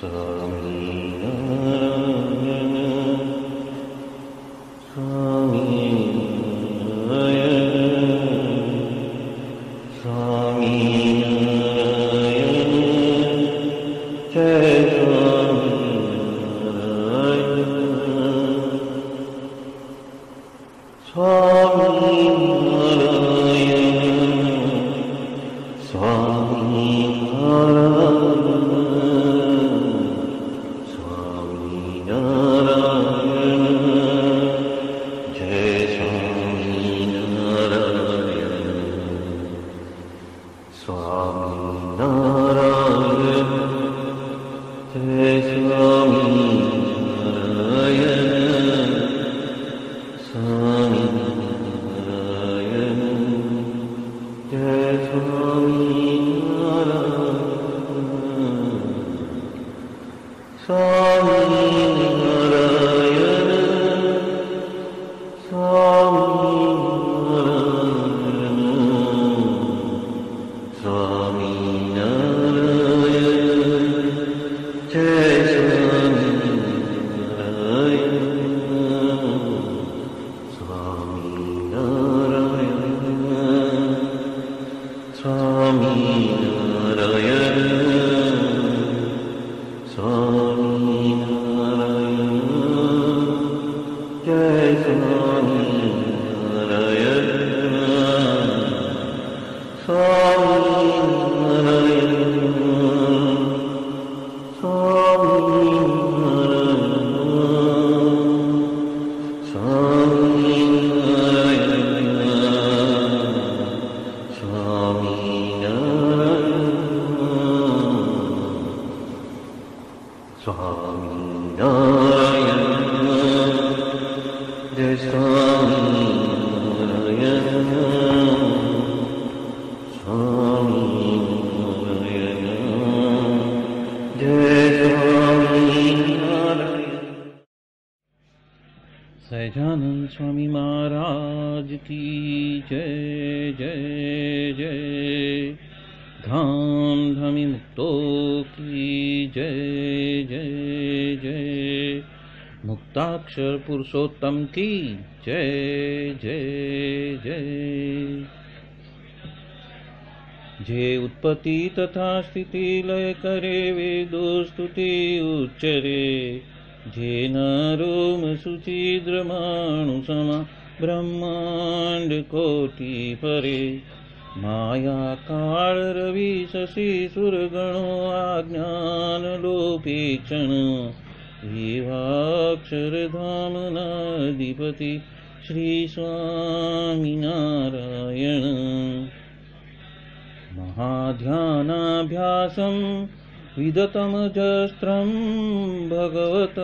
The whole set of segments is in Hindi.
सहजानंद स्वामी महाराज की जय जय जय। धाम धमी मुक्तों की जय जय जय। मुक्ताक्षर पुरुषोत्तम की जय जय जय। जे उत्पत्ति तथा स्थिति लय करे वेदो स्तुति उच्चरे। जे नरोम सुचिद्रमाणु समा ब्रह्मांड कोटि परे। माया काल रवि शशि सुरगणो आज्ञान लोपेक्षण। एवाक्षर धाम नाधिपति श्री स्वामी नारायण। महाध्यानाभ्यासं विदतमजस्त्रं भगवत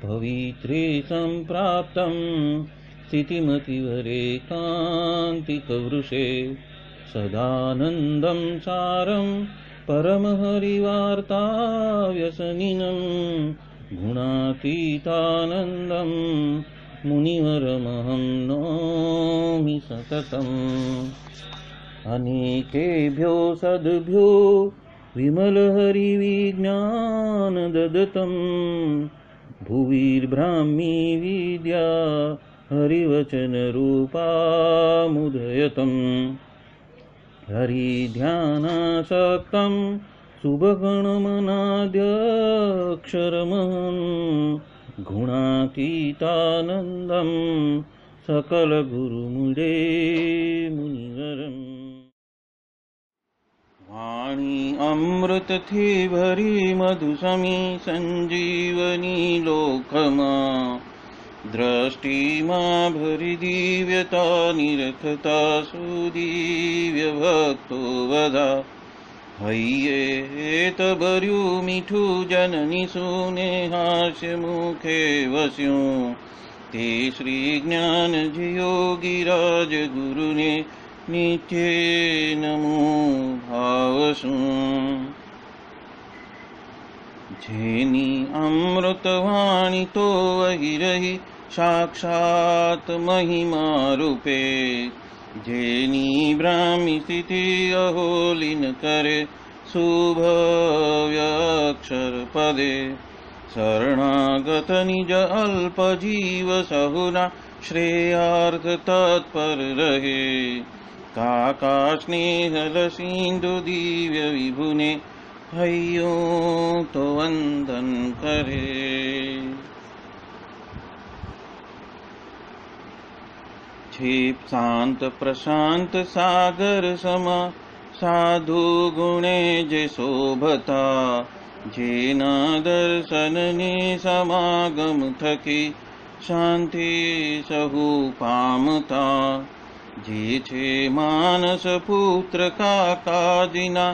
पवित्रे सम्प्राप्तं। स्थितिमतिवरेकान्तिकवृषे सदानन्दं सारं परमहरिवार्ताव्यसनिनं। गुणातीतानन्दं मुनिवरमहं नौमि सततम्। अनेकेभ्यो सद्भ्यो विमलहरिविज्ञान ददतं। भुविर्ब्राह्मी विद्या हरिवचनरूपामुदयतं। हरिध्यानासक्तं शुभगणमनाद्यक्षरमहं। गुणातीतानन्दं सकलगुरुमुदे मुनिवरम्। वाणी अमृत थी भरी मधुसमी संजीवनी लोकमा। दृष्टि मां भरी दिव्यता निरखता सुदिव्य भक्तो वदा। हय्ये तबर्यु मीठू जननी सुने हास्य मुखे वस्यूं। ते श्री ज्ञान योगिराज गुरुने नित्ये नमो भावसु। जेनी अमृतवाणी तो वही रही साक्षात महिमा रूपे। जेनी ब्राह्मी स्थिति अहोलिन करे शुभव्यक्षरपदे शरणागत निज अल्प जीव सहुना श्रेयार्थ तत्पर रहे काका स्नेहल सिंधु दिव्य विभुने हयो तो वंदन करे। क्षिप शांत प्रशांत सागर समा साधु गुणे जे शोभता जेना दर्शन ने समागम थकी शांति सहु पामता जे छे मानस पुत्र काका जिना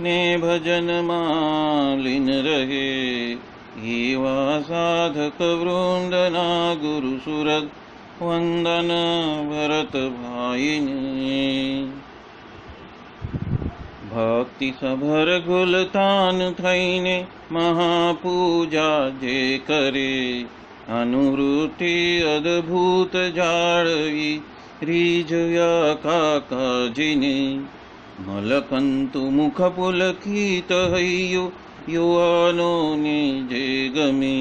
ने भजन मालिन रहे एवा साधक वृंदना गुरु सुरत वंदन भरत भाईने। भक्ति सभर गुलतान थईने महापूजा जे करे अनुवृत्ति अद्भुत जाळवी रीझया काकाजीने मलकंतु मुख पुलकित हय्यो युवानो ने जे गमे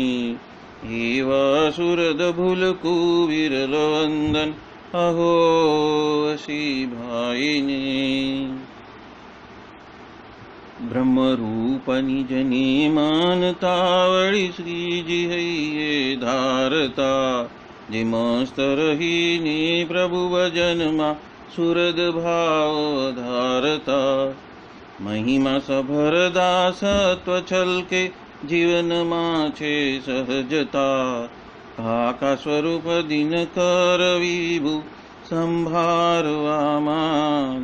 एवा सुरद भूलकु विरल वंदन अहो असी भाईने। ब्रह्म रूप निज ने मानता वळी श्रीजी हइये धारता जे मस्त रहीने प्रभु भजन मा सुरद भाव धारता महिमा सभर दासत्व छलके जीवन माछे सहजता काका स्वरूप दिन कर विभु संभारवामा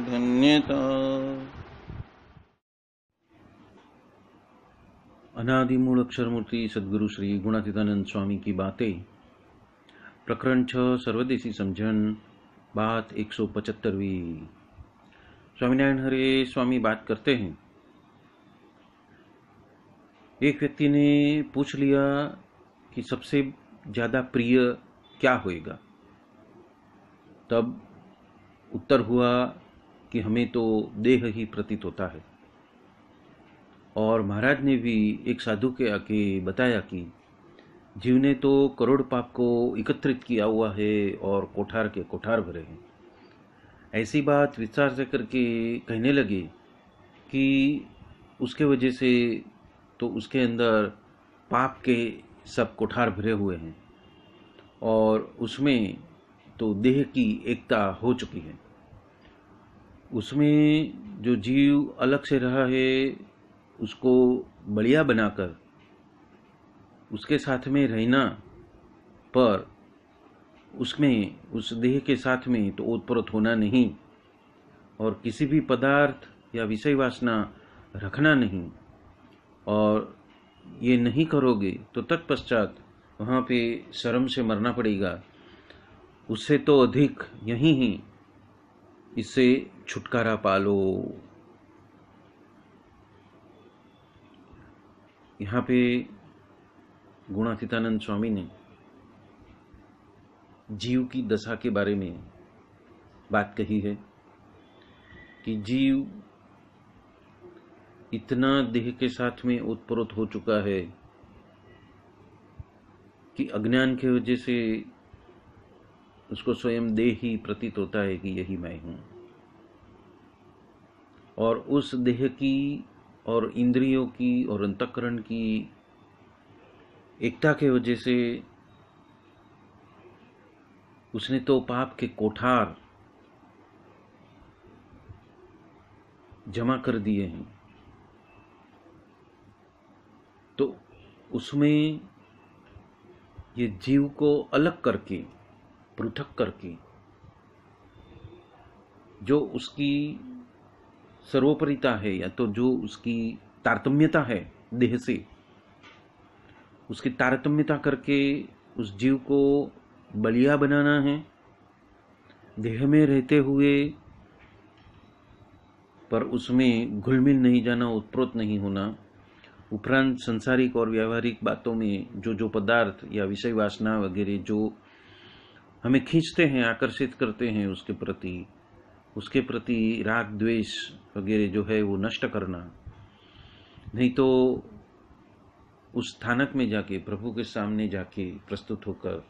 धन्यता। अनादि मूल अक्षर मूर्ति सद्गुरु श्री गुणातीतानंद स्वामी की बातें प्रकरण 6 सर्वदेशी समझन बात 175वीं। स्वामीनारायण हरे स्वामी बात करते हैं। एक व्यक्ति ने पूछ लिया कि सबसे ज्यादा प्रिय क्या होएगा। तब उत्तर हुआ कि हमें तो देह ही प्रतीत होता है। और महाराज ने भी एक साधु के आके बताया कि जीव ने तो करोड़ पाप को एकत्रित किया हुआ है और कोठार के कोठार भरे हैं। ऐसी बात विस्तार से करके कहने लगे कि उसके वजह से तो उसके अंदर पाप के सब कोठार भरे हुए हैं और उसमें तो देह की एकता हो चुकी है। उसमें जो जीव अलग से रहा है उसको बढ़िया बनाकर उसके साथ में रहना, पर उसमें उस देह के साथ में तो ओतप्रोत होना नहीं और किसी भी पदार्थ या विषय वासना रखना नहीं। और ये नहीं करोगे तो तत्पश्चात वहाँ पे शर्म से मरना पड़ेगा। उससे तो अधिक यहीं ही इससे छुटकारा पालो। यहाँ पे गुणातीतानंद स्वामी ने जीव की दशा के बारे में बात कही है कि जीव इतना देह के साथ में ओतप्रोत हो चुका है कि अज्ञान की वजह से उसको स्वयं देह ही प्रतीत होता है कि यही मैं हूं। और उस देह की और इंद्रियों की और अंतःकरण की एकता के वजह से उसने तो पाप के कोठार जमा कर दिए हैं। तो उसमें ये जीव को अलग करके, पृथक करके, जो उसकी सर्वोपरिता है या तो जो उसकी तारतम्यता है देह से, उसकी तारतम्यता करके उस जीव को बलिया बनाना है। देह में रहते हुए पर उसमें घुल मिल नहीं जाना, उत्प्रोत नहीं होना। उपरांत संसारिक और व्यावहारिक बातों में जो जो पदार्थ या विषय वासना वगैरह जो हमें खींचते हैं, आकर्षित करते हैं, उसके प्रति राग द्वेष वगैरह जो है वो नष्ट करना। नहीं तो उस स्थानक में जाके, प्रभु के सामने जाके प्रस्तुत होकर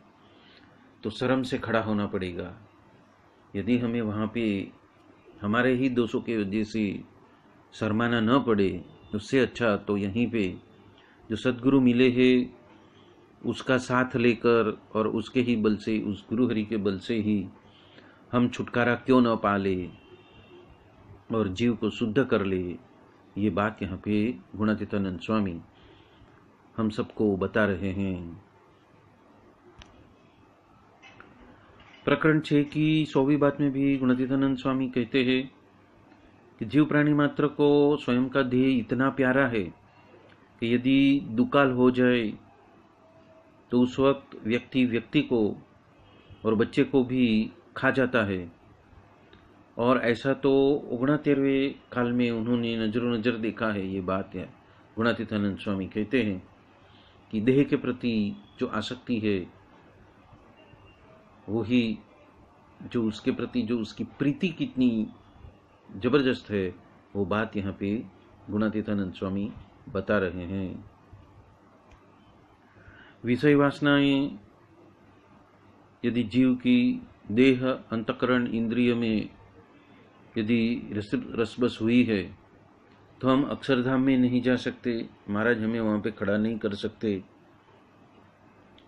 तो शर्म से खड़ा होना पड़ेगा। यदि हमें वहाँ पे हमारे ही दोषों के वजह से शर्माना न पड़े, उससे अच्छा तो यहीं पे जो सद्गुरु मिले हैं उसका साथ लेकर और उसके ही बल से, उस गुरु हरि के बल से ही हम छुटकारा क्यों न पा ले और जीव को शुद्ध कर ले। ये बात यहाँ पे गुणातीतानंद स्वामी हम सबको बता रहे हैं। प्रकरण 6 की 100वीं बात में भी गुणातीतानंद स्वामी कहते हैं कि जीव प्राणी मात्र को स्वयं का ध्येय इतना प्यारा है कि यदि दुकाल हो जाए तो उस वक्त व्यक्ति को और बच्चे को भी खा जाता है। और ऐसा तो 69वें काल में उन्होंने नजरों नजर देखा है। ये बात है गुणातीतानंद स्वामी कहते हैं कि देह के प्रति जो आसक्ति है वही जो उसके प्रति जो उसकी प्रीति कितनी जबरदस्त है, वो बात यहाँ पे गुणातीतानंद स्वामी बता रहे हैं। विषय वासनाएं यदि जीव की देह, अंतकरण, इंद्रिय में यदि रसबस हुई है तो हम अक्षरधाम में नहीं जा सकते, महाराज हमें वहाँ पे खड़ा नहीं कर सकते।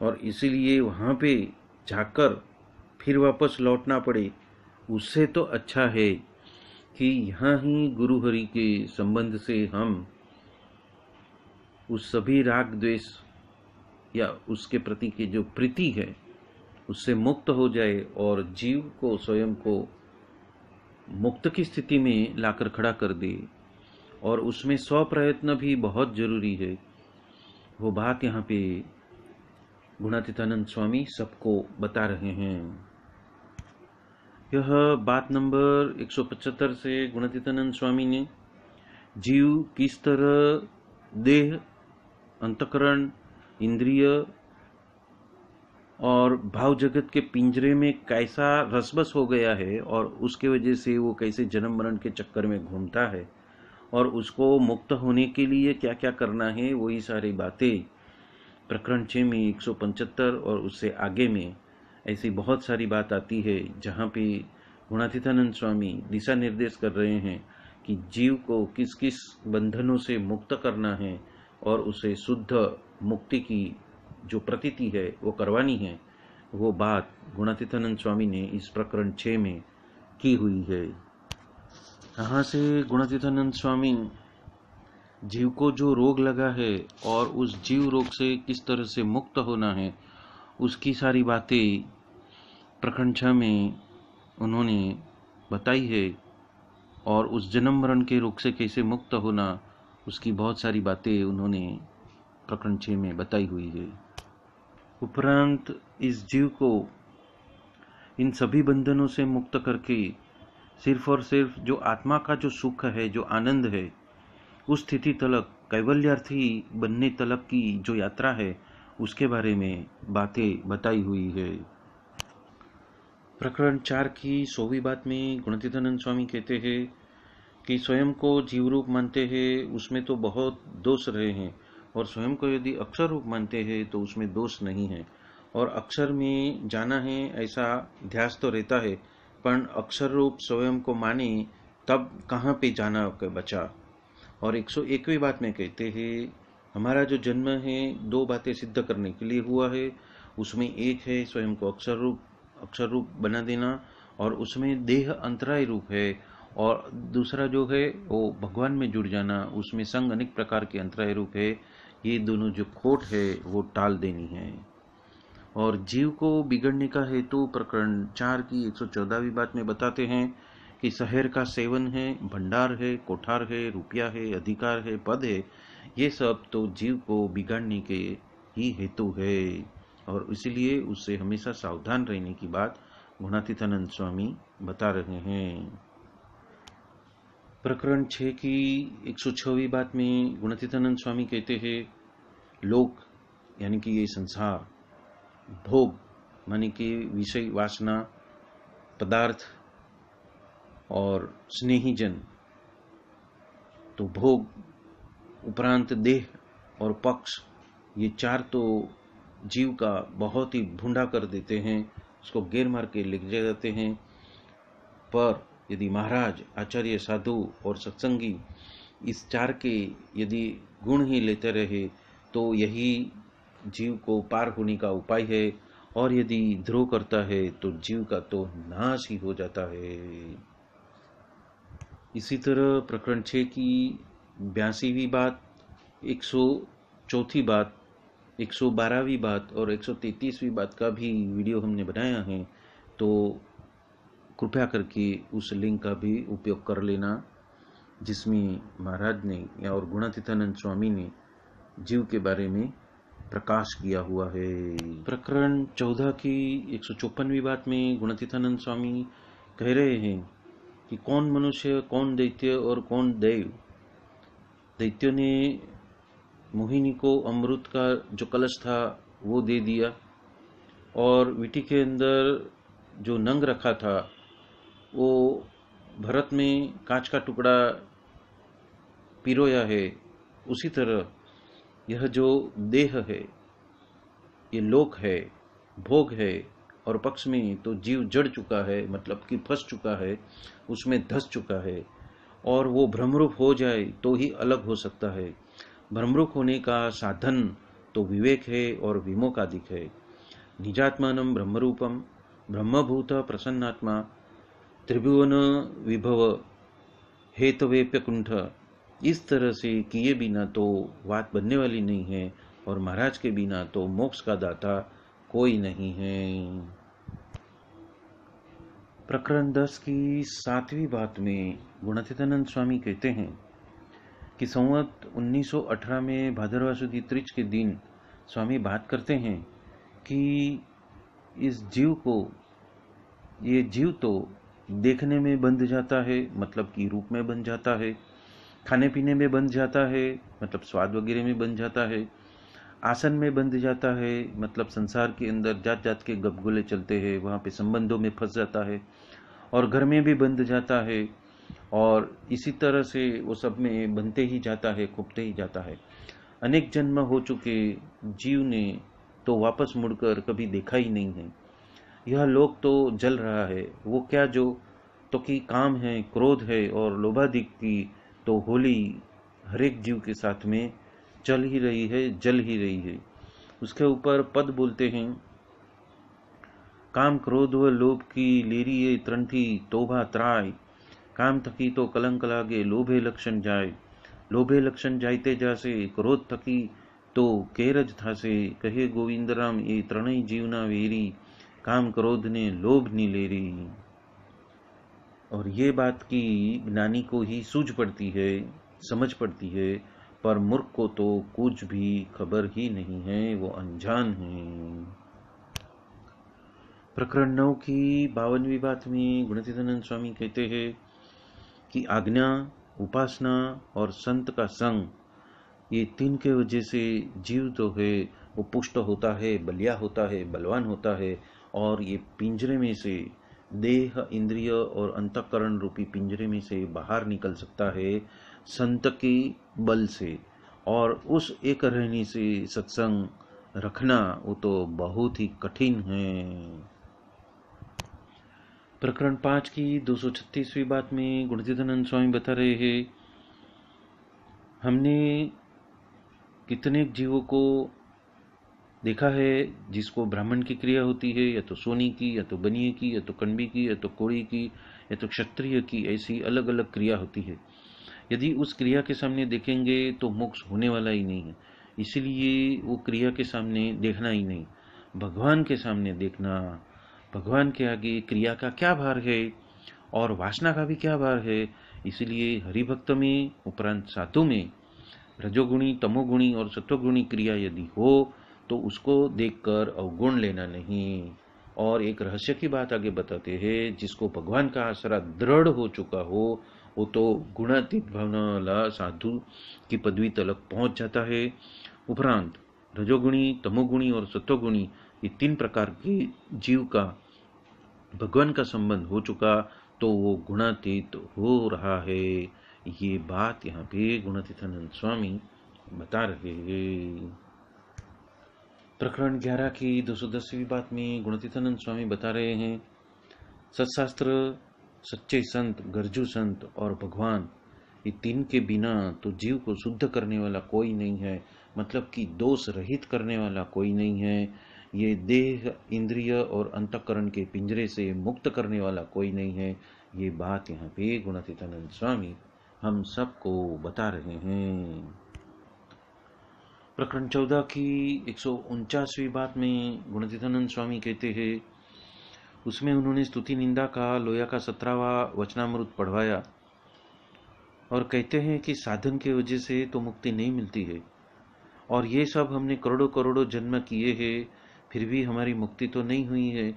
और इसीलिए वहाँ पे जाकर फिर वापस लौटना पड़े, उससे तो अच्छा है कि यहाँ ही गुरु हरि के संबंध से हम उस सभी राग द्वेष या उसके प्रति की जो प्रीति है उससे मुक्त हो जाए और जीव को स्वयं को मुक्त की स्थिति में लाकर खड़ा कर दे। और उसमें स्वप्रयत्न भी बहुत जरूरी है। वो बात यहाँ पे गुणातीतानंद स्वामी सबको बता रहे हैं। यह बात नंबर 175 से गुणातीतानंद स्वामी ने जीव किस तरह देह, अंतकरण, इंद्रिय और भाव जगत के पिंजरे में कैसा रसबस हो गया है और उसके वजह से वो कैसे जन्म मरण के चक्कर में घूमता है और उसको मुक्त होने के लिए क्या क्या करना है, वही सारी बातें प्रकरण 6 में 175 और उससे आगे में ऐसी बहुत सारी बात आती है जहाँ पे गुणातीतानंद स्वामी दिशा निर्देश कर रहे हैं कि जीव को किस किस बंधनों से मुक्त करना है और उसे शुद्ध मुक्ति की जो प्रतीति है वो करवानी है। वो बात गुणातीतानंद स्वामी ने इस प्रकरण 6 में की हुई है। यहाँ से गुणातीतानंद स्वामी जीव को जो रोग लगा है और उस जीव रोग से किस तरह से मुक्त होना है उसकी सारी बातें प्रकरण 6 में उन्होंने बताई है। और उस जन्म मरण के रोग से कैसे मुक्त होना उसकी बहुत सारी बातें उन्होंने प्रकरण 6 में बताई हुई है। उपरांत इस जीव को इन सभी बंधनों से मुक्त करके सिर्फ और सिर्फ जो आत्मा का जो सुख है, जो आनंद है, उस स्थिति तलक कैवल्यार्थी बनने तलक की जो यात्रा है उसके बारे में बातें बताई हुई है। प्रकरण 4 की 100वीं बात में गुणातीतानंद स्वामी कहते हैं कि स्वयं को जीव रूप मानते हैं उसमें तो बहुत दोष रहे हैं और स्वयं को यदि अक्षर रूप मानते हैं तो उसमें दोष नहीं है। और अक्षर में जाना है ऐसा ध्यास तो रहता है, पर अक्षर रूप स्वयं को माने तब कहाँ पे जाना बचा। और 101वीं बात में कहते हैं हमारा जो जन्म है 2 बातें सिद्ध करने के लिए हुआ है। उसमें एक है स्वयं को अक्षर रूप बना देना और उसमें देह अंतराय रूप है, और दूसरा जो है वो भगवान में जुड़ जाना, उसमें संग अनेक प्रकार के अंतराय रूप है। ये दोनों जो खोट है वो टाल देनी है। और जीव को बिगड़ने का हेतु प्रकरण 4 की 114वीं बात में बताते हैं कि शहर का सेवन है, भंडार है, कोठार है, रुपया है, अधिकार है, पद है, ये सब तो जीव को बिगाड़ने के ही हेतु है और इसलिए उससे हमेशा सावधान रहने की बात गुणातीतानंद स्वामी बता रहे हैं। प्रकरण 6 की 106वीं बात में गुणातीतानंद स्वामी कहते हैं लोक यानी कि ये संसार, भोग मानी कि विषय वासना, पदार्थ और स्नेहीजन, तो भोग उपरांत देह और पक्ष, ये चार तो जीव का बहुत ही भूंडा कर देते हैं, उसको गेर मार के ले जाते हैं। पर यदि महाराज, आचार्य, साधु और सत्संगी इस चार के यदि गुण ही लेते रहे तो यही जीव को पार होने का उपाय है, और यदि द्रोह करता है तो जीव का तो नाश ही हो जाता है। इसी तरह प्रकरण 6 की 82वीं बात, 104वीं बात, 112वीं बात और 133वीं बात का भी वीडियो हमने बनाया है, तो कृपया करके उस लिंक का भी उपयोग कर लेना, जिसमें महाराज ने और गुणातीतानंद स्वामी ने जीव के बारे में प्रकाश किया हुआ है। प्रकरण 14 की 154वीं बात में गुणातीतानंद स्वामी कह रहे हैं कि कौन मनुष्य, कौन दैत्य और कौन दैव। दैत्य ने मोहिनी को अमृत का जो कलश था वो दे दिया, और विटी के अंदर जो नंग रखा था वो भरत में कांच का टुकड़ा पिरोया है। उसी तरह यह जो देह है, ये लोक है, भोग है, और पक्ष में तो जीव जड़ चुका है, मतलब कि फंस चुका है, उसमें धस चुका है, और वो भ्रमरूप हो जाए तो ही अलग हो सकता है। भ्रमरूप होने का साधन तो विवेक है और विमोकादिक है। निजात्मानं ब्रह्मरूपम ब्रह्मभूत प्रसन्नात्मा त्रिभुवन विभव हेतवेप्य कुंठ, इस तरह से किए बिना तो बात बनने वाली नहीं है, और महाराज के बिना तो मोक्ष का दाता कोई नहीं है। प्रकरण 10 की 7वीं बात में गुणातीतानंद स्वामी कहते हैं कि संवत 1918 में भादरवा सुदी त्रिज के दिन स्वामी बात करते हैं कि इस जीव को, ये जीव तो देखने में बंध जाता है, मतलब कि रूप में बन जाता है, खाने पीने में बंध जाता है, मतलब स्वाद वगैरह में बन जाता है, आसन में बंध जाता है, मतलब संसार के अंदर जात जात के गपगोले चलते हैं, वहाँ पे संबंधों में फंस जाता है, और घर में भी बंध जाता है, और इसी तरह से वो सब में बनते ही जाता है, खूबते ही जाता है। अनेक जन्म हो चुके जीव ने तो वापस मुड़कर कभी देखा ही नहीं है। यह लोक तो जल रहा है, वो क्या जो तो कि काम है, क्रोध है और लोभादिक की तो होली हरेक जीव के साथ में चल ही रही है, जल ही रही है। उसके ऊपर पद बोलते हैं, काम क्रोध व लोभ की लेरिए त्रंठी तोभा त्राय, काम थकी तो कलंक लागे लोभे लक्षण जाय, लोभे लक्षण जायते जासे क्रोध थकी तो केरज थासे, कहे गोविंद राम ये त्रणय जीवना वेरी, काम क्रोध ने लोभ नी लेरी। और ये बात की ज्ञानी को ही सूझ पड़ती है, समझ पड़ती है, पर मूर्ख को तो कुछ भी खबर ही नहीं है, वो अनजान है। प्रकरण 9 की 52वीं बात में गुणातीतानंद स्वामी कहते हैं कि आज्ञा, उपासना और संत का संग, ये तीन के वजह से जीव तो है वो पुष्ट होता है, बलिया होता है, बलवान होता है, और ये पिंजरे में से, देह, इंद्रिय और अंतःकरण रूपी पिंजरे में से बाहर निकल सकता है संत के बल से। और उस एक रहने से सत्संग रखना वो तो बहुत ही कठिन है। प्रकरण 5 की 236वीं बात में गुणातीतानंद स्वामी बता रहे हैं, हमने कितने जीवों को देखा है जिसको ब्राह्मण की क्रिया होती है, या तो सोनी की, या तो बनिए की, या तो कण्वी की, या तो कोड़ी की, या तो क्षत्रिय की, ऐसी अलग अलग क्रिया होती है। यदि उस क्रिया के सामने देखेंगे तो मोक्ष होने वाला ही नहीं है, इसलिए वो क्रिया के सामने देखना ही नहीं, भगवान के सामने देखना। भगवान के आगे क्रिया का क्या भार है और वासना का भी क्या भार है, इसलिए हरिभक्त में उपरांत साधु में रजोगुणी, तमोगुणी और सत्वगुणी क्रिया यदि हो तो उसको देखकर अवगुण लेना नहीं। और एक रहस्य की बात आगे बताते हैं, जिसको भगवान का आसरा दृढ़ हो चुका हो वो तो गुणातीत भावना वाला साधु की पदवी तलक पहुंच जाता है। उपरांत रजोगुणी, तमोगुणी और सत्वगुणी, ये तीन प्रकार के जीव का भगवान का संबंध हो चुका तो वो गुणातीत हो रहा है, ये बात यहाँ पे गुणातीतानंद स्वामी बता रहे हैं। प्रकरण 11 की 210वीं बात में गुणातीतानंद स्वामी बता रहे हैं, सत्शास्त्र, सच्चे संत, गरजू संत और भगवान, ये तीन के बिना तो जीव को शुद्ध करने वाला कोई नहीं है, मतलब कि दोष रहित करने वाला कोई नहीं है। ये देह, इंद्रिय और अंतःकरण के पिंजरे से मुक्त करने वाला कोई नहीं है। ये बात यहाँ पे गुणातीतानंद स्वामी हम सबको बता रहे हैं। प्रकरण 14 की 149वीं बात में गुणातीतानंद स्वामी कहते हैं, उसमें उन्होंने स्तुति निंदा का लोया का 17वां वचनामृत पढ़वाया और कहते हैं कि साधन के वजह से तो मुक्ति नहीं मिलती है, और ये सब हमने करोड़ों करोड़ों जन्म किए हैं, फिर भी हमारी मुक्ति तो नहीं हुई है।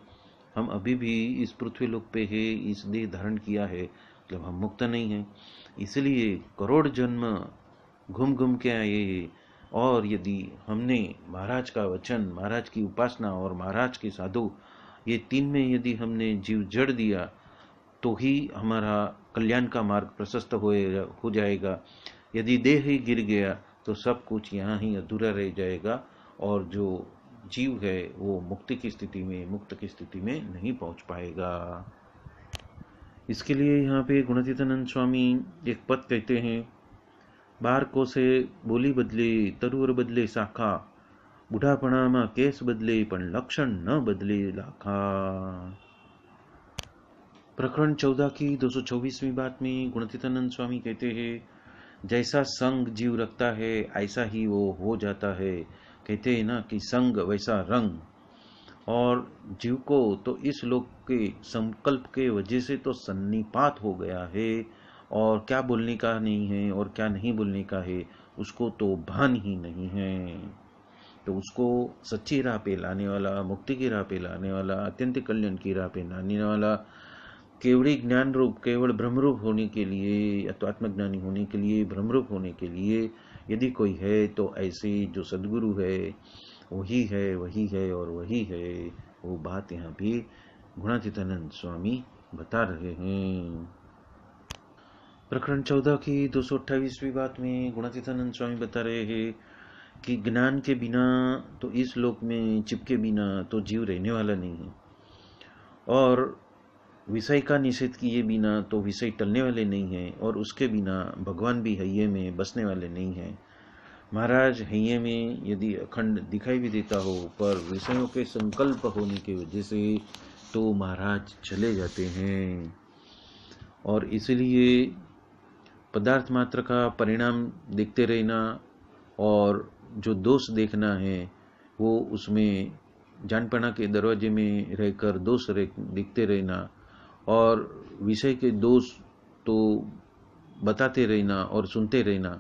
हम अभी भी इस पृथ्वी लोक पे है, इस देह धारण किया है, मतलब हम मुक्त नहीं हैं। इसलिए करोड़ जन्म घूम घूम के आए, और यदि हमने महाराज का वचन, महाराज की उपासना और महाराज के साधु, ये तीन में यदि हमने जीव जड़ दिया तो ही हमारा कल्याण का मार्ग प्रशस्त हो जाएगा। यदि देह ही गिर गया तो सब कुछ यहाँ ही अधूरा रह जाएगा, और जो जीव है वो मुक्ति की स्थिति में, मुक्त की स्थिति में नहीं पहुंच पाएगा। इसके लिए यहाँ पे गुणातीतानंद स्वामी एक पद कहते हैं, बार को से बोली बदले, तरुवर बदले शाखा, बुढ़ापणाમાં केस बदले पण लक्षण न बदले लाखा। प्रकरण 14 की 224वीं बात में गुणातीतानंद स्वामी कहते हैं, जैसा संग जीव रखता है ऐसा ही वो हो जाता है। कहते हैं ना कि संग वैसा रंग, और जीव को तो इस लोक के संकल्प के वजह से तो सन्निपात हो गया है, और क्या बोलने का नहीं है और क्या नहीं बोलने का है उसको तो भान ही नहीं है। तो उसको सच्ची राह पे लाने वाला, मुक्ति की राह पे लाने वाला, अत्यंत कल्याण की राह पे लाने वाला, केवड़ी ज्ञान रूप, केवल ब्रह्मरूप होने के लिए, या तो आत्मज्ञानी होने के लिए, ब्रह्मरूप होने के लिए यदि कोई है तो ऐसे जो सदगुरु है वही है, वही है और वही है। वो बात यहाँ भी गुणातीतानंद स्वामी बता रहे हैं। प्रकरण 14 की 228वीं बात में गुणातीतानंद स्वामी बता रहे हैं कि ज्ञान के बिना तो इस लोक में चिपके बिना तो जीव रहने वाला नहीं है, और विषय का निषेध किए बिना तो विषय टलने वाले नहीं हैं, और उसके बिना भगवान भी हैये में बसने वाले नहीं हैं। महाराज हैये में यदि अखंड दिखाई भी देता हो, पर विषयों के संकल्प होने की वजह से तो महाराज चले जाते हैं, और इसलिए पदार्थ मात्र का परिणाम देखते रहना और जो दोष देखना है वो उसमें जानपना के दरवाजे में रहकर दोष देखते रहना, और विषय के दोष तो बताते रहना और सुनते रहना,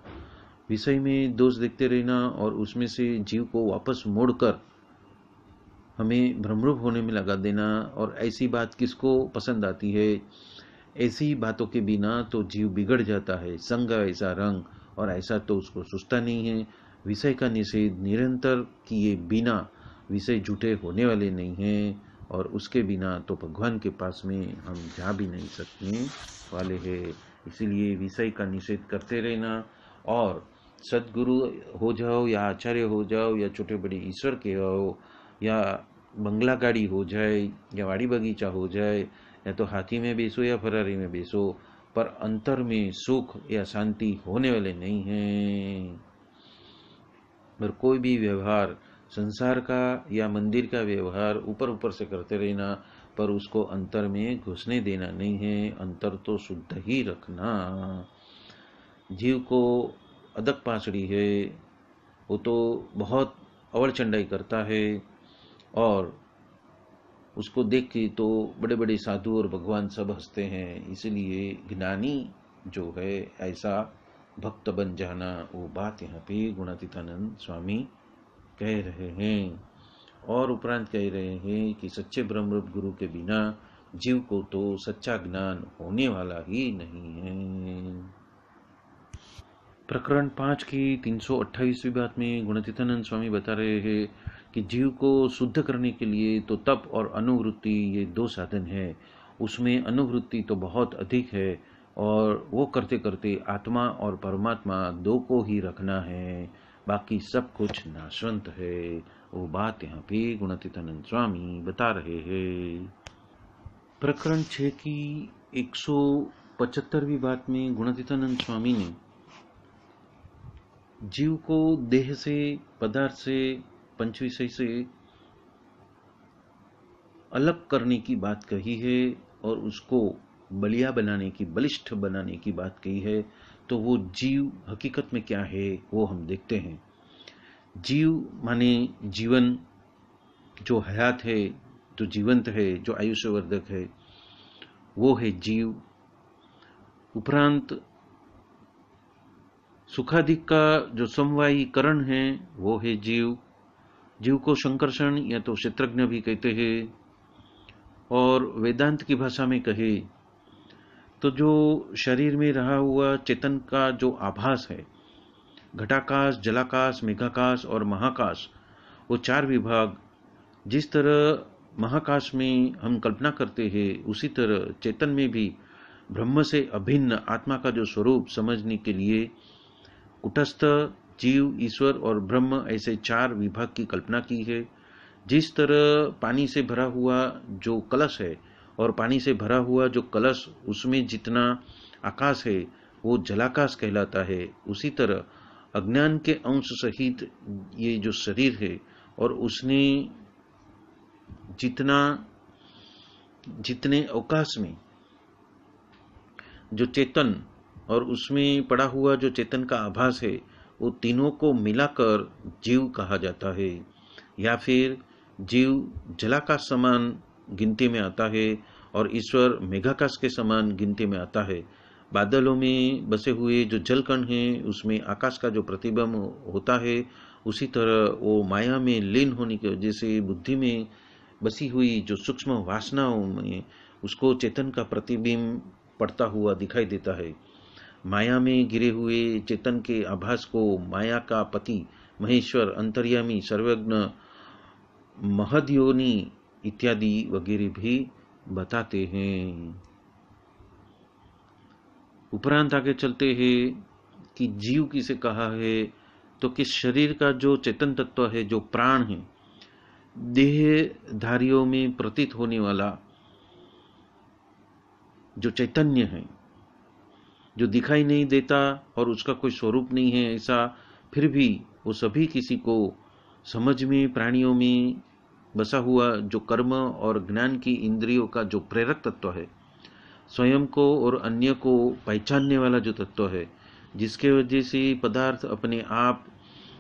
विषय में दोष देखते रहना और उसमें से जीव को वापस मोड़कर हमें भ्रमरूप होने में लगा देना। और ऐसी बात किसको पसंद आती है? ऐसी बातों के बिना तो जीव बिगड़ जाता है। संग ऐसा रंग, और ऐसा तो उसको सुझता नहीं है। विषय का निषेध निरंतर किए बिना विषय झूठे होने वाले नहीं हैं, और उसके बिना तो भगवान के पास में हम जा भी नहीं सकने वाले हैं। इसीलिए विषय का निषेध करते रहना, और सदगुरु हो जाओ या आचार्य हो जाओ या छोटे बड़े ईश्वर के हो, या बंगला गाड़ी हो जाए या वाड़ी बगीचा हो जाए, या तो हाथी में बेसो या फरारी में बेसो, पर अंतर में सुख या शांति होने वाले नहीं हैं। पर कोई भी व्यवहार संसार का या मंदिर का व्यवहार ऊपर ऊपर से करते रहना, पर उसको अंतर में घुसने देना नहीं है। अंतर तो शुद्ध ही रखना। जीव को अदक पासड़ी है, वो तो बहुत अवड़ चंडाई करता है, और उसको देख के तो बड़े बड़े साधु और भगवान सब हंसते हैं। इसलिए ज्ञानी जो है ऐसा भक्त बन जाना, वो बात यहाँ पे गुणातीतानंद स्वामी कह रहे हैं। और उपरांत कह रहे हैं कि सच्चे ब्रह्मरूप गुरु के बिना जीव को तो सच्चा ज्ञान होने वाला ही नहीं है। प्रकरण 5 की 328वीं बात में गुणातीतानंद स्वामी बता रहे हैं कि जीव को शुद्ध करने के लिए तो तप और अनुवृत्ति, ये दो साधन है। उसमें अनुवृत्ति तो बहुत अधिक है, और वो करते करते आत्मा और परमात्मा दो को ही रखना है, बाकी सब कुछ नाशवंत है। वो बात यहाँ पे गुणातीतानंद स्वामी बता रहे हैं। प्रकरण 6 की 175वीं बात में गुणातीतानंद स्वामी ने जीव को देह से, पदार्थ से, पंच विषय से अलग करने की बात कही है और उसको बलिया बनाने की, बलिष्ठ बनाने की बात कही है। तो वो जीव हकीकत में क्या है वो हम देखते हैं। जीव माने जीवन, जो हयात है, जो जीवंत है, जो आयुष्यवर्धक है, वो है जीव। उपरांत सुखादिक का जो समवायीकरण है वो है जीव। जीव को शंकरषण या तो क्षेत्रज्ञ भी कहते हैं। और वेदांत की भाषा में कहे तो जो शरीर में रहा हुआ चेतन का जो आभास है, घटाकाश, जलाकाश, मेघाकाश और महाकाश, वो चार विभाग, जिस तरह महाकाश में हम कल्पना करते हैं उसी तरह चेतन में भी ब्रह्म से अभिन्न आत्मा का जो स्वरूप समझने के लिए कुटस्थ, जीव, ईश्वर और ब्रह्म ऐसे चार विभाग की कल्पना की है। जिस तरह पानी से भरा हुआ जो कलश है और पानी से भरा हुआ जो कलश, उसमें जितना आकाश है वो जलाकाश कहलाता है, उसी तरह अज्ञान के अंश सहित ये जो शरीर है और उसने जितने अवकाश में जो चेतन और उसमें पड़ा हुआ जो चेतन का आभास है, वो तीनों को मिलाकर जीव कहा जाता है। या फिर जीव जलाकाश समान गिनती में आता है और ईश्वर मेघाकाश के समान गिनती में आता है। बादलों में बसे हुए जो जलकण हैं उसमें आकाश का जो प्रतिबिंब होता है, उसी तरह वो माया में लीन होने की वजह से बुद्धि में बसी हुई जो सूक्ष्म वासनाओं में उसको चेतन का प्रतिबिंब पड़ता हुआ दिखाई देता है। माया में गिरे हुए चेतन के आभास को माया का पति, महेश्वर, अंतर्यामी, सर्वज्ञ, महदयोनि इत्यादि वगैरह भी बताते हैं। उपरांत आगे चलते हैं कि जीव किसे कहा है, तो किस शरीर का जो चेतन तत्व है, जो प्राण है, देहधारियों में प्रतीत होने वाला जो चैतन्य है, जो दिखाई नहीं देता और उसका कोई स्वरूप नहीं है ऐसा, फिर भी वो सभी किसी को समझ में, प्राणियों में बसा हुआ जो कर्म और ज्ञान की इंद्रियों का जो प्रेरक तत्व है, स्वयं को और अन्य को पहचानने वाला जो तत्व है, जिसके वजह से पदार्थ अपने आप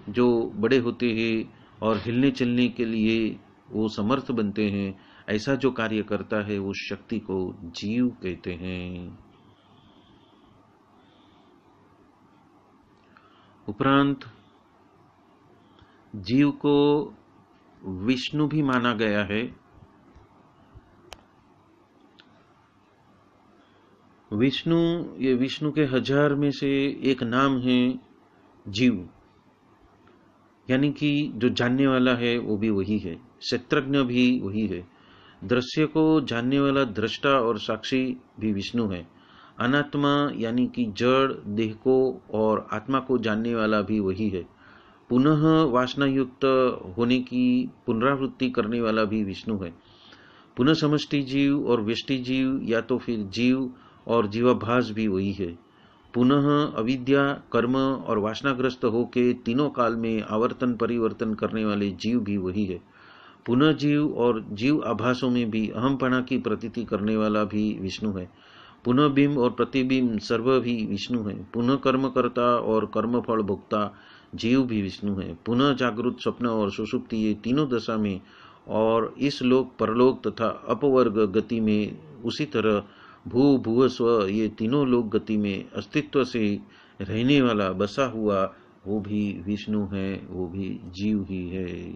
जो बड़े होते हैं और हिलने चलने के लिए वो समर्थ बनते हैं, ऐसा जो कार्य करता है उस शक्ति को जीव कहते हैं। उपरांत जीव को विष्णु भी माना गया है। विष्णु, ये विष्णु के 1000 में से एक नाम है जीव, यानी कि जो जानने वाला है वो भी वही है, क्षेत्रज्ञ भी वही है, दृश्य को जानने वाला दृष्टा और साक्षी भी विष्णु है, अनात्मा यानी कि जड़ देह को और आत्मा को जानने वाला भी वही है, पुनः वासना युक्त होने की पुनरावृत्ति करने वाला भी विष्णु है, पुनः समष्टि जीव और व्यष्टि जीव या तो फिर जीव और जीवाभास भी वही है, पुनः अविद्या, कर्म और वासनाग्रस्त होके तीनों काल में आवर्तन परिवर्तन करने वाले जीव भी वही है, पुनः जीव और जीव आभासों में भी अहमपना की प्रतीति करने वाला भी विष्णु है, पुनः बिंब और प्रतिबिंब सर्व भी विष्णु है, पुनः कर्मकर्ता और कर्मफल भोक्ता जीव भी विष्णु है, पुनः जागृत, स्वप्न और सुषुप्ति, ये तीनों दशा में और इस लोक परलोक तथा अपवर्ग गति में, उसी तरह भू भुव स्व, ये तीनों लोक गति में अस्तित्व से रहने वाला बसा हुआ वो भी विष्णु है, वो भी जीव ही है।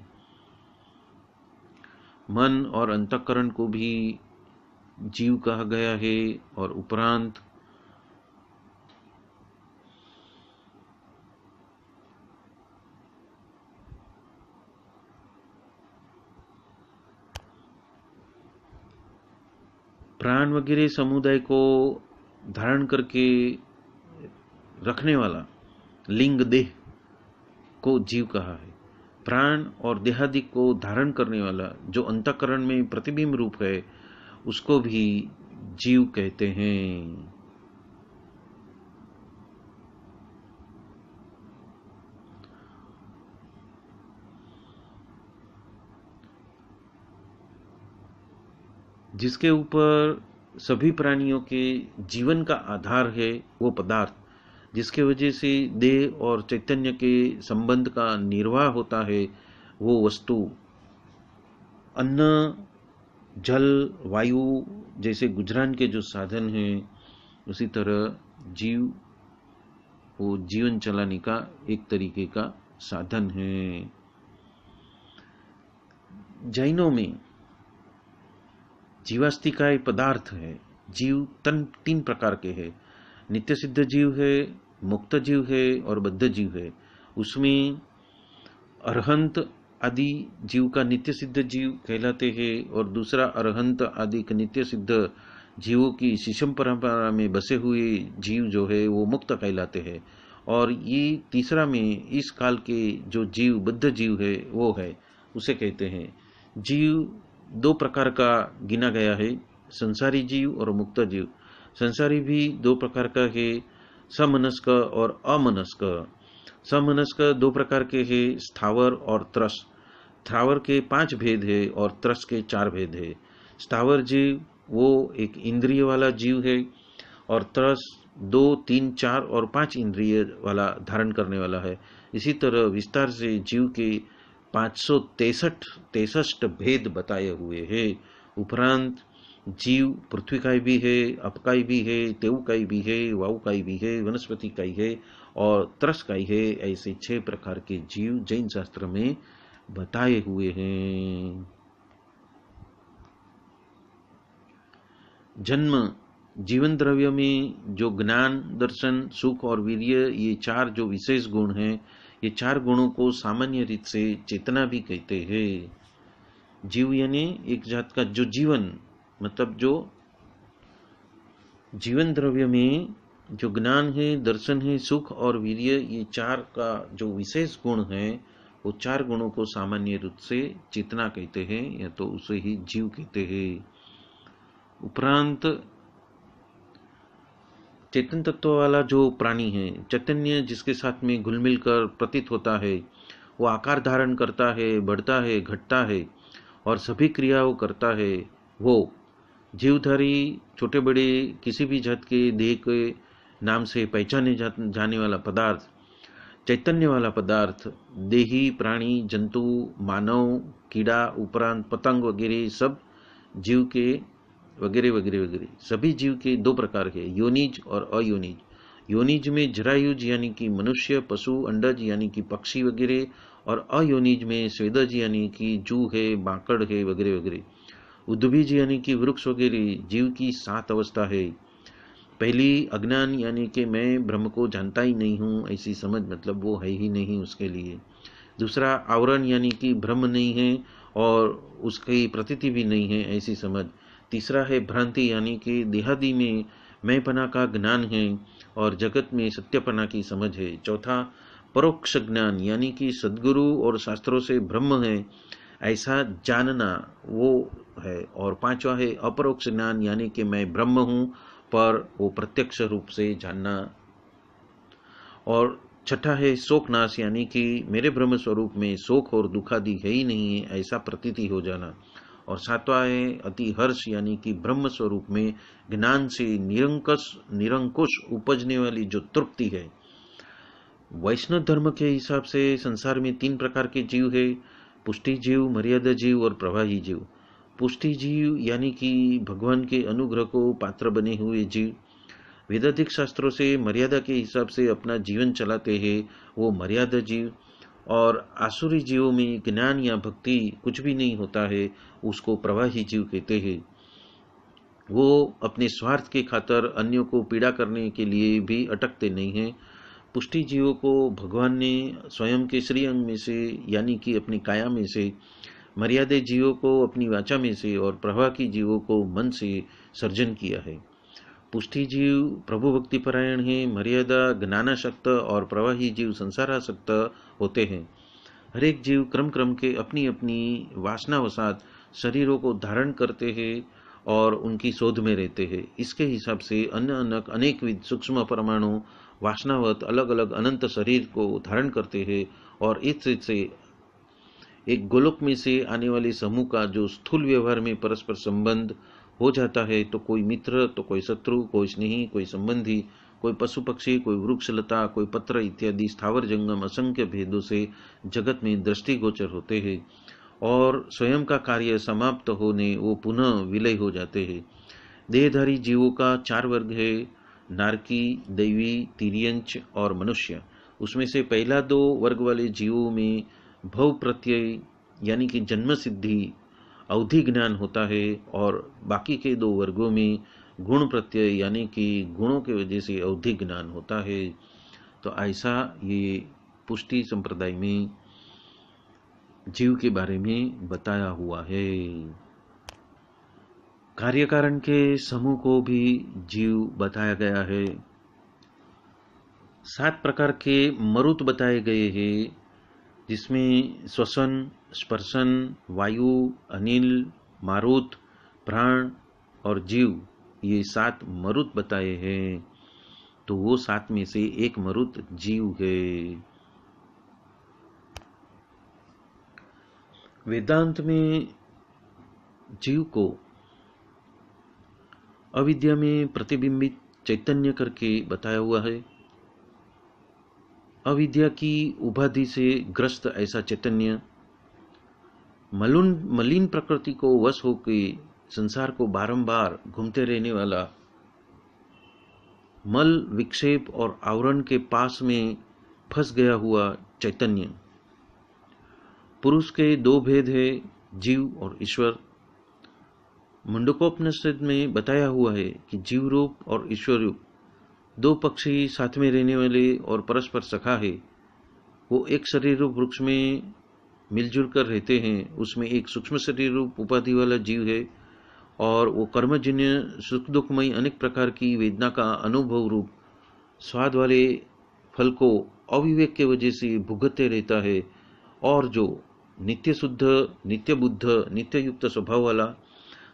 मन और अंतःकरण को भी जीव कहा गया है। और उपरांत प्राण वगैरह समुदाय को धारण करके रखने वाला लिंग देह को जीव कहा है। प्राण और देहादि को धारण करने वाला जो अंतःकरण में प्रतिबिंब रूप है उसको भी जीव कहते हैं। जिसके ऊपर सभी प्राणियों के जीवन का आधार है वो पदार्थ, जिसके वजह से देह और चैतन्य के संबंध का निर्वाह होता है वो वस्तु, अन्न, जल, वायु जैसे गुजरान के जो साधन हैं, उसी तरह जीव वो जीवन चलाने का एक तरीके का साधन है। जैनों में जीवास्तिकाय पदार्थ है। जीव तीन प्रकार के हैं, नित्य सिद्ध जीव है, मुक्त जीव है और बद्ध जीव है। उसमें अरहंत आदि जीव का नित्य सिद्ध जीव कहलाते हैं और दूसरा अरहंत आदि नित्य सिद्ध जीवों की शिशम परंपरा में बसे हुए जीव जो है वो मुक्त कहलाते हैं। और ये तीसरा में इस काल के जो जीव बद्ध जीव है वो है, उसे कहते हैं। जीव दो प्रकार का गिना गया है, संसारी जीव और मुक्त जीव। संसारी भी दो प्रकार का है, समनस्क और अमनस्क। समनस्क दो प्रकार के हैं, स्थावर और त्रस। स्थावर के 5 भेद है और त्रस के 4 भेद है। स्थावर जीव वो एक इंद्रिय वाला जीव है और त्रस 2, 3, 4 और 5 इंद्रिय वाला धारण करने वाला है। इसी तरह विस्तार से जीव के 563 भेद बताए हुए हैं। उपरांत जीव पृथ्वीकाय भी है, अपकाय भी है, तेवकाय भी है, वायुकाय भी है, वनस्पतिकाय है और त्रसकाय है। ऐसे 6 प्रकार के जीव जैन शास्त्र में बताए हुए हैं। जन्म जीवन द्रव्य में जो ज्ञान, दर्शन, सुख और वीर्य, ये 4 जो विशेष गुण हैं, ये 4 गुणों को सामान्य रीत से चेतना भी कहते हैं। जीव यानी एक जात का जो जीवन, मतलब जो जीवन द्रव्य में जो ज्ञान है, दर्शन है, सुख और वीर्य, ये 4 का जो विशेष गुण है, वो 4 गुणों को सामान्य रूप से चेतना कहते हैं या तो उसे ही जीव कहते हैं। उपरांत चेतन तत्व वाला जो प्राणी है, चैतन्य जिसके साथ में घुल मिल कर प्रतीत होता है, वो आकार धारण करता है, बढ़ता है, घटता है और सभी क्रियाओं करता है। वो जीवधारी छोटे बड़े किसी भी जात के देह के नाम से पहचाने जाने वाला पदार्थ, चैतन्य वाला पदार्थ, देही, प्राणी, जंतु, मानव, कीड़ा, उपरांत पतंग वगैरह सब जीव के वगैरह वगैरह वगैरह सभी जीव के 2 प्रकार के, योनिज और अयोनिज। योनिज में जरायुज यानी कि मनुष्य, पशु, अंडज यानी कि पक्षी वगैरह, और अयोनिज में स्वेदज यानी कि जू है, बांकड़ है वगैरह वगैरह। उद्भिज यानी कि वृक्ष वगैरह जीव की 7 अवस्था है। पहली अज्ञान यानी कि मैं ब्रह्म को जानता ही नहीं हूँ ऐसी समझ, मतलब वो है ही नहीं उसके लिए। दूसरा आवरण यानी कि ब्रह्म नहीं है और उसकी प्रतीति भी नहीं है ऐसी समझ। तीसरा है भ्रांति यानी कि देहादि में मैंपना का ज्ञान है और जगत में सत्यपना की समझ है। चौथा परोक्ष ज्ञान यानी कि सद्गुरु और शास्त्रों से ब्रह्म है ऐसा जानना वो है। और 5वां है अपरोक्ष ज्ञान यानी कि मैं ब्रह्म हूँ पर वो प्रत्यक्ष रूप से जानना। और 6ठा है शोक नाश यानी कि मेरे ब्रह्म स्वरूप में शोक और दुखादि है ही नहीं है ऐसा प्रतीति हो जाना। और 7वां है अति हर्ष यानी कि ब्रह्म स्वरूप में ज्ञान से निरंकुश उपजने वाली जो तृप्ति है। वैष्णव धर्म के हिसाब से संसार में 3 प्रकार के जीव है, पुष्टि जीव, मर्यादा जीव और प्रवाही जीव। पुष्टि जीव यानी कि भगवान के अनुग्रह को पात्र बने हुए जीव, वेदांतिक शास्त्रों से मर्यादा के हिसाब से अपना जीवन चलाते हैं, वो मर्यादा जीव। और आसुरी जीवों में ज्ञान या भक्ति कुछ भी नहीं होता है, उसको प्रवाही जीव कहते हैं। वो अपने स्वार्थ के खातर अन्यों को पीड़ा करने के लिए भी अटकते नहीं हैं। पुष्टि जीवों को भगवान ने स्वयं के श्री अंग में से यानी कि अपनी काया में से, मर्यादा जीवों को अपनी वाचा में से और प्रवाही जीवों को मन से सर्जन किया है। पुष्टि जीव प्रभु भक्ति परायण है, मर्यादा ज्ञानासक्त और प्रवाही जीव संसारासक्त होते हैं। हरेक जीव क्रम क्रम के अपनी अपनी वासनावसात शरीरों को धारण करते हैं और उनकी शोध में रहते हैं। इसके हिसाब से अन्य अनेक विध सूक्ष्म परमाणु वासनावत अलग अलग अनंत शरीर को धारण करते हैं और इससे एक गोलोक में से आने वाले समूह का जो स्थूल व्यवहार में परस्पर संबंध हो जाता है, तो कोई मित्र, तो कोई शत्रु, कोई स्नेही, कोई संबंधी, कोई पशु पक्षी, कोई वृक्ष लता, कोई पत्र इत्यादि स्थावर जंगम असंख्य भेदों से जगत में दृष्टिगोचर होते हैं और स्वयं का कार्य समाप्त होने वो पुनः विलय हो जाते हैं। देहधारी जीवों का 4 वर्ग है, नारकी, दैवी, तिर्यंच और मनुष्य। उसमें से पहला 2 वर्ग वाले जीवों में भव प्रत्यय यानी कि जन्म सिद्धि अवधि ज्ञान होता है और बाकी के 2 वर्गों में गुण प्रत्यय यानी कि गुणों के वजह से अवधि ज्ञान होता है। तो ऐसा ये पुष्टि संप्रदाय में जीव के बारे में बताया हुआ है। कार्य कारण के समूह को भी जीव बताया गया है। 7 प्रकार के मरुत बताए गए हैं, जिसमें श्वसन, स्पर्शन, वायु, अनिल, मारुत, प्राण और जीव, ये 7 मरुत बताए हैं। तो वो 7 में से एक मरुत जीव है। वेदांत में जीव को अविद्या में प्रतिबिंबित चैतन्य करके बताया हुआ है। अविद्या की उपाधि से ग्रस्त ऐसा चैतन्य मलिन प्रकृति को वश होकर संसार को बारंबार घूमते रहने वाला, मल विक्षेप और आवरण के पास में फंस गया हुआ चैतन्य। पुरुष के 2 भेद है, जीव और ईश्वर। मुंडकोपनिषद में बताया हुआ है कि जीव रूप और ईश्वर रूप 2 पक्षी साथ में रहने वाले और परस्पर सखा है। वो एक शरीर रूप वृक्ष में मिलजुल कर रहते हैं। उसमें एक सूक्ष्म शरीर रूप उपाधि वाला जीव है और वो कर्मजन्य सुख दुखमय अनेक प्रकार की वेदना का अनुभव रूप स्वाद वाले फल को अविवेक के वजह से भुगतते रहता है। और जो नित्य शुद्ध, नित्य बुद्ध, नित्य युक्त स्वभाव वाला,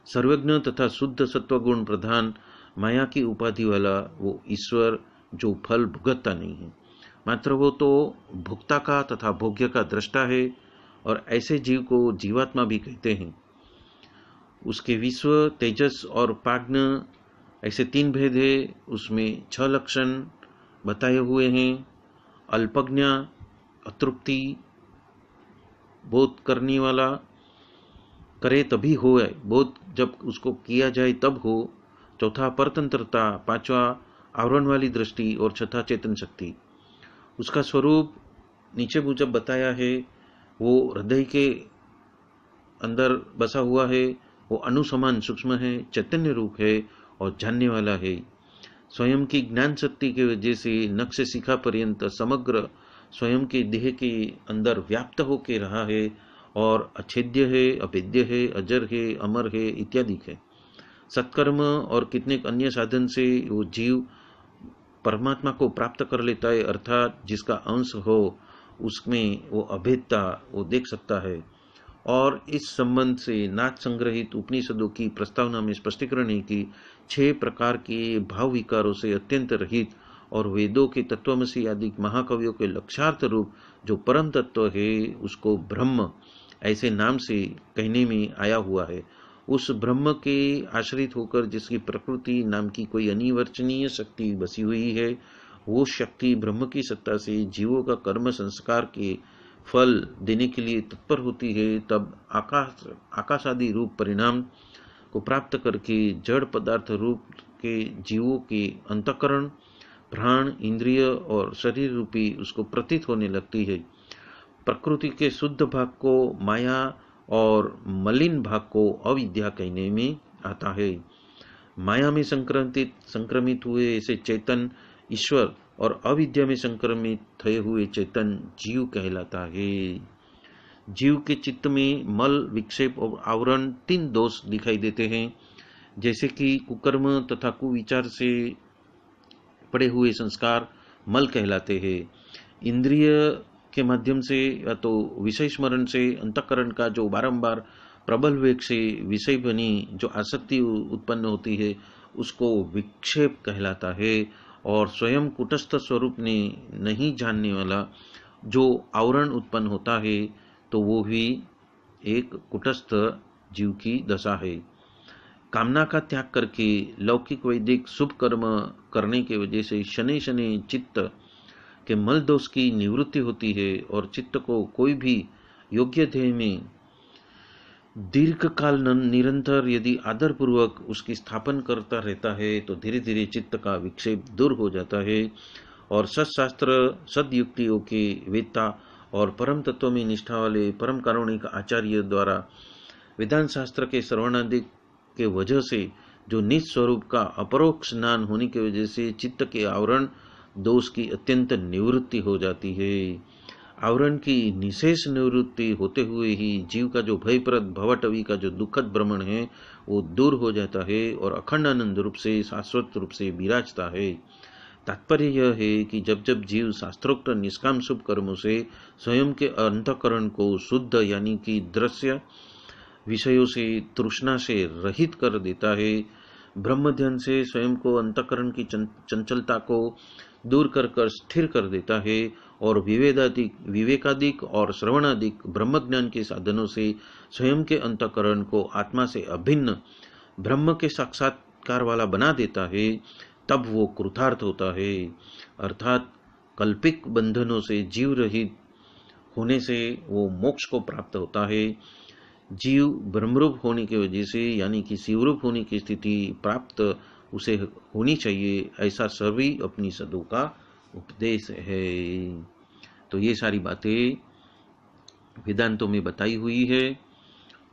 सर्वज्ञ तथा शुद्ध सत्वगुण प्रधान माया की उपाधि वाला वो ईश्वर, जो फल भुगतता नहीं है, मात्र वो तो भोक्ता का तथा भोग्य का दृष्टा है और ऐसे जीव को जीवात्मा भी कहते हैं। उसके विश्व, तेजस और प्राज्ञ ऐसे 3 भेद है। उसमें 6 लक्षण बताए हुए हैं। अल्पज्ञ, अतृप्ति, बोध करने वाला, करे तभी हो, बोध जब उसको किया जाए तब हो। चौथा परतंत्रता, 5वां आवरण वाली दृष्टि और 6था चेतन शक्ति। उसका स्वरूप नीचे जब बताया है, वो हृदय के अंदर बसा हुआ है, वो अनुसमान सूक्ष्म है, चैतन्य रूप है और जानने वाला है। स्वयं की ज्ञान शक्ति की वजह से नख से शिखा पर्यंत समग्र स्वयं के देह के अंदर व्याप्त होके रहा है और अछेद्य है, अभेद्य है, अजर है, अमर है इत्यादि है। सत्कर्म और कितने अन्य साधन से वो जीव परमात्मा को प्राप्त कर लेता है, अर्थात जिसका अंश हो उसमें वो अभेदता वो देख सकता है। और इस संबंध से नाथ संग्रहित उपनिषदों की प्रस्तावना में स्पष्टीकरण है कि 6 प्रकार के भाव विकारों से अत्यंत रहित और वेदों के तत्वमसी आदि महाकवियों के लक्षार्थ रूप जो परम तत्व है उसको ब्रह्म ऐसे नाम से कहने में आया हुआ है। उस ब्रह्म के आश्रित होकर जिसकी प्रकृति नाम की कोई अनिवर्चनीय शक्ति बसी हुई है, वो शक्ति ब्रह्म की सत्ता से जीवों का कर्म संस्कार के फल देने के लिए तत्पर होती है। तब आकाश आदि रूप परिणाम को प्राप्त करके जड़ पदार्थ रूप के जीवों के अंतःकरण, प्राण, इंद्रिय और शरीर रूपी उसको प्रतीत होने लगती है। प्रकृति के शुद्ध भाग को माया और मलिन भाग को अविद्या कहने में आता है। माया में संक्रमित हुए ऐसे चेतन ईश्वर और अविद्या में संक्रमित थये हुए चेतन जीव कहलाता है। जीव के चित्त में मल, विक्षेप और आवरण 3 दोष दिखाई देते हैं। जैसे कि कुकर्म तथा कुविचार से पड़े हुए संस्कार मल कहलाते हैं। इंद्रिय के माध्यम से या तो विषय स्मरण से अंतःकरण का जो बारंबार प्रबल वेग से विषय बनी जो आसक्ति उत्पन्न होती है उसको विक्षेप कहलाता है। और स्वयं कुटस्थ स्वरूप ने नहीं जानने वाला जो आवरण उत्पन्न होता है तो वो भी एक कुटस्थ जीव की दशा है। कामना का त्याग करके लौकिक वैदिक शुभ कर्म करने के वजह से शनि शनि चित्त के मल दोष की निवृत्ति होती है और चित्त को कोई भी योग्य ध्येय में दीर्घ काल निरंतर यदि आदरपूर्वक उसकी स्थापन करता रहता है तो धीरे धीरे चित्त का विक्षेप दूर हो जाता है और सत्शास्त्र सदयुक्तियों के वेत्ता और परम तत्व में निष्ठा वाले परम कारुणिक आचार्य द्वारा वेदांत शास्त्र के श्रवणादिक के वजह से जो निज स्वरूप का अपरोक्ष ज्ञान होने की वजह से चित्त के आवरण दोष की अत्यंत निवृत्ति हो जाती है। आवरण की निशेष निवृत्ति होते हुए ही जीव का जो भयप्रद भवटवी का जो दुखद भ्रमण है वो दूर हो जाता है और अखंड आनंद रूप से शाश्वत रूप से विराजता है। तात्पर्य यह है कि जब जब जीव शास्त्रोक्त निष्काम शुभ कर्मों से स्वयं के अंतःकरण को शुद्ध यानी कि दृश्य विषयों से तृष्णा से रहित कर देता है, ब्रह्म ध्यान से स्वयं को अंतःकरण की चंचलता को दूर कर स्थिर कर देता है और विवेकादिक और श्रवणादिक ब्रह्म ज्ञान के साधनों से स्वयं के अंतःकरण को आत्मा से अभिन्न ब्रह्म के साक्षात्कार वाला बना देता है, तब वो कृतार्थ होता है। अर्थात कल्पिक बंधनों से जीव रहित होने से वो मोक्ष को प्राप्त होता है। जीव ब्रह्मरूप होने की वजह से यानी कि शिवरूप होने की स्थिति प्राप्त उसे होनी चाहिए, ऐसा सभी अपनी सदों का उपदेश है। तो ये सारी बातें वेदांतों में बताई हुई है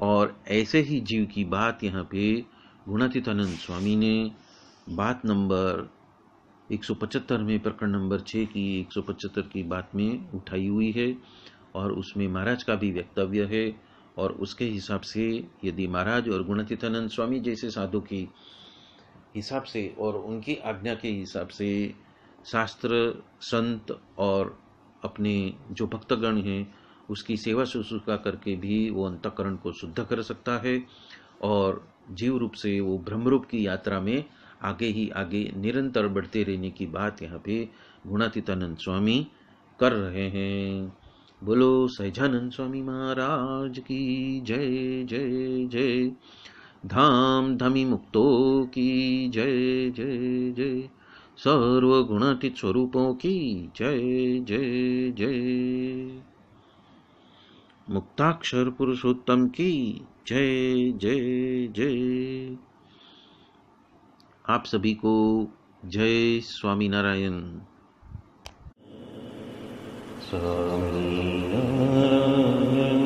और ऐसे ही जीव की बात यहाँ पे गुणातीतानंद स्वामी ने बात नंबर 175 में प्रकरण नंबर 6 की 175 की बात में उठाई हुई है और उसमें महाराज का भी वक्तव्य है। और उसके हिसाब से यदि महाराज और गुणातीतानंद स्वामी जैसे साधु की हिसाब से और उनकी आज्ञा के हिसाब से शास्त्र संत और अपने जो भक्तगण हैं उसकी सेवा शुश्रूषा करके भी वो अंतःकरण को शुद्ध कर सकता है और जीव रूप से वो ब्रह्मरूप की यात्रा में आगे ही आगे निरंतर बढ़ते रहने की बात यहाँ पे गुणातीतानंद स्वामी कर रहे हैं। बोलो सहजानंद स्वामी महाराज की जय जय जय। धाम धामी मुक्तो की जय जय जय। सर्व गुणातीत स्वरूपों की जय जय जय। मुक्ताक्षर पुरुषोत्तम की जय जय जय। आप सभी को जय स्वामी नारायण। स्वामी नारायण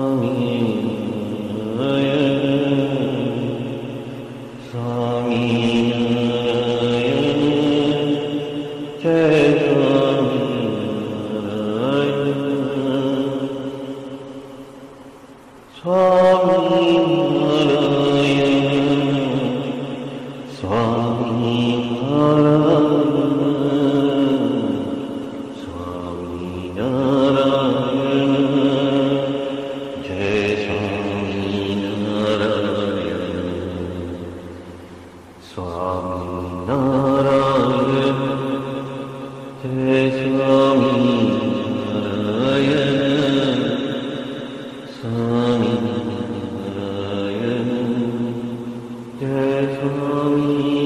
स्वामी नारायण स्वामी नारायण जय स्वामी नारायण स्वामी नारायण स्वामी जय स्वामी